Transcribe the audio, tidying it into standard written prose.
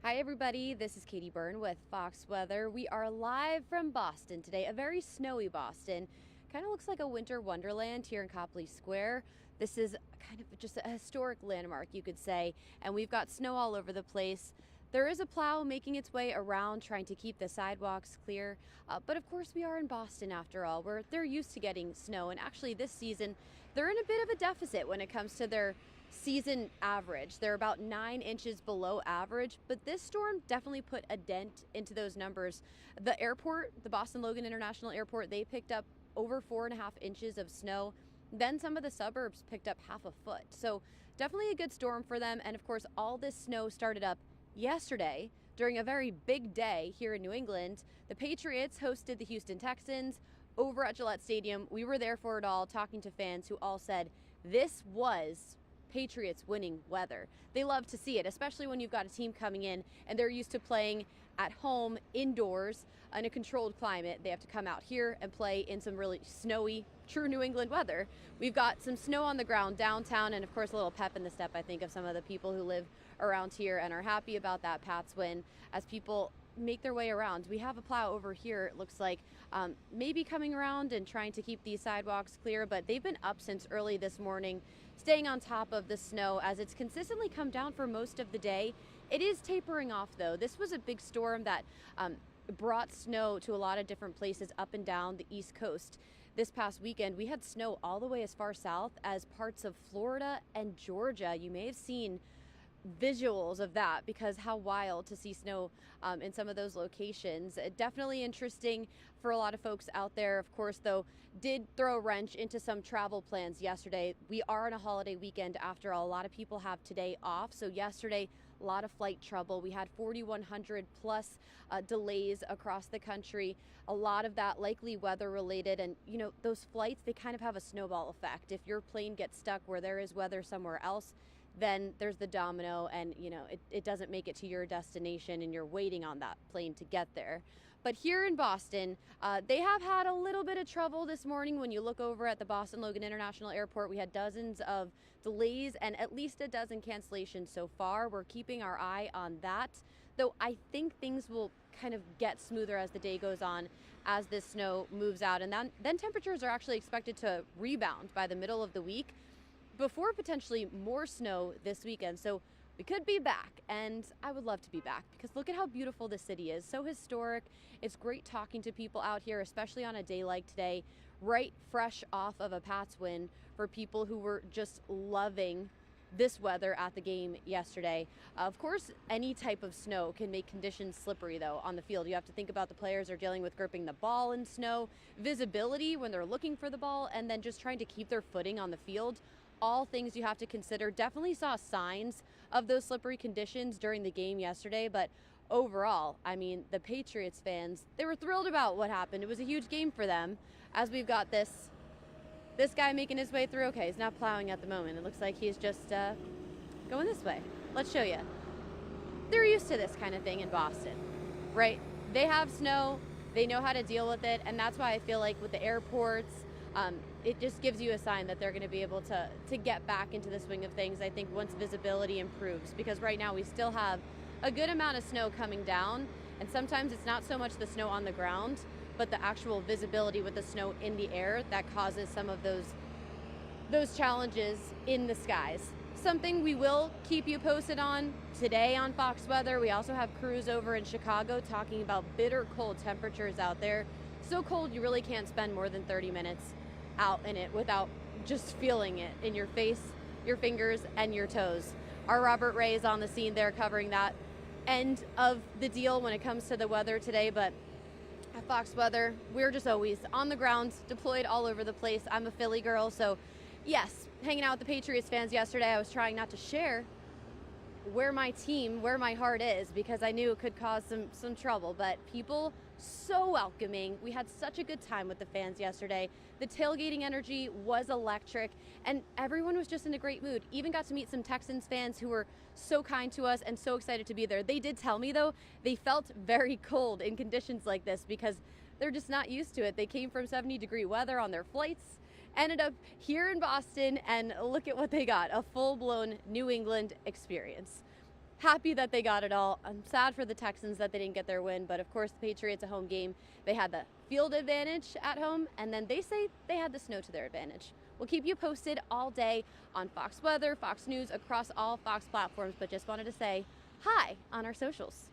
Hi everybody, this is Katie Byrne with Fox Weather. We are live from Boston today, a very snowy Boston. Kind of looks like a winter wonderland here in Copley Square. This is kind of just a historic landmark, you could say, and we've got snow all over the place. There is a plow making its way around trying to keep the sidewalks clear, but of course we are in Boston after all, where they're used to getting snow, and actually this season they're in a bit of a deficit when it comes to their season average. They're about 9 inches below average, but this storm definitely put a dent into those numbers. The airport, the Boston Logan International Airport, they picked up over 4.5 inches of snow. Then some of the suburbs picked up half a foot. So definitely a good storm for them. And of course, all this snow started up yesterday during a very big day here in New England. The Patriots hosted the Houston Texans over at Gillette Stadium. We were there for it all, talking to fans who all said this was Patriots winning weather. They love to see it, especially when you've got a team coming in and they're used to playing at home indoors in a controlled climate. They have to come out here and play in some really snowy, true New England weather. We've got some snow on the ground downtown, and of course a little pep in the step, I think, of some of the people who live around here and are happy about that Pats win as people make their way around. We have a plow over here, it looks like, maybe coming around and trying to keep these sidewalks clear, but they've been up since early this morning, staying on top of the snow as it's consistently come down for most of the day. It is tapering off though. This was a big storm that brought snow to a lot of different places up and down the East Coast. This past weekend, we had snow all the way as far south as parts of Florida and Georgia. You may have seen visuals of that because how wild to see snow in some of those locations. Definitely interesting for a lot of folks out there. Of course, though, did throw a wrench into some travel plans yesterday. We are on a holiday weekend after all. A lot of people have today off. So yesterday, a lot of flight trouble. We had 4,100 plus delays across the country. A lot of that likely weather related. And, you know, those flights, they kind of have a snowball effect. If your plane gets stuck where there is weather somewhere else, then there's the domino and, you know, it doesn't make it to your destination and you're waiting on that plane to get there. But here in Boston, they have had a little bit of trouble this morning. When you look over at the Boston Logan International Airport, we had dozens of delays and at least a dozen cancellations so far. We're keeping our eye on that, though I think things will kind of get smoother as the day goes on, as this snow moves out. And then temperatures are actually expected to rebound by the middle of the week, before potentially more snow this weekend. So we could be back, and I would love to be back because look at how beautiful this city is. So historic. It's great talking to people out here, especially on a day like today, right fresh off of a Pats win, for people who were just loving this weather at the game yesterday. Of course, any type of snow can make conditions slippery though on the field. You have to think about the players are dealing with gripping the ball in snow, visibility when they're looking for the ball, and then just trying to keep their footing on the field. All things you have to consider. Definitely saw signs of those slippery conditions during the game yesterday, but overall, I mean, the Patriots fans, they were thrilled about what happened. It was a huge game for them, as we've got this guy making his way through. Okay, he's not plowing at the moment. It looks like he's just going this way. Let's show you. They're used to this kind of thing in Boston, right? They have snow, they know how to deal with it, and that's why I feel like with the airports, it just gives you a sign that they're going to be able to get back into the swing of things, I think, once visibility improves. Because right now we still have a good amount of snow coming down, and sometimes it's not so much the snow on the ground, but the actual visibility with the snow in the air that causes some of those challenges in the skies. Something we will keep you posted on today on Fox Weather. We also have crews over in Chicago talking about bitter cold temperatures out there. So cold you really can't spend more than 30 minutes out in it without just feeling it in your face, your fingers, and your toes. Our Robert Ray is on the scene there covering that end of the deal when it comes to the weather today. But at Fox Weather, we're just always on the ground, deployed all over the place. I'm a Philly girl, so yes, hanging out with the Patriots fans yesterday, I was trying not to share where my heart is, because I knew it could cause some trouble. But people so welcoming. We had such a good time with the fans yesterday. The tailgating energy was electric, and everyone was just in a great mood. Even got to meet some Texans fans who were so kind to us and so excited to be there. They did tell me though, they felt very cold in conditions like this because they're just not used to it. They came from 70-degree weather on their flights, ended up here in Boston, and look at what they got, a full-blown New England experience. happy that they got it all. I'm sad for the Texans that they didn't get their win, but of course the Patriots, a home game, they had the field advantage at home, and then they say they had the snow to their advantage. We'll keep you posted all day on Fox Weather, Fox News, across all Fox platforms, but just wanted to say hi on our socials.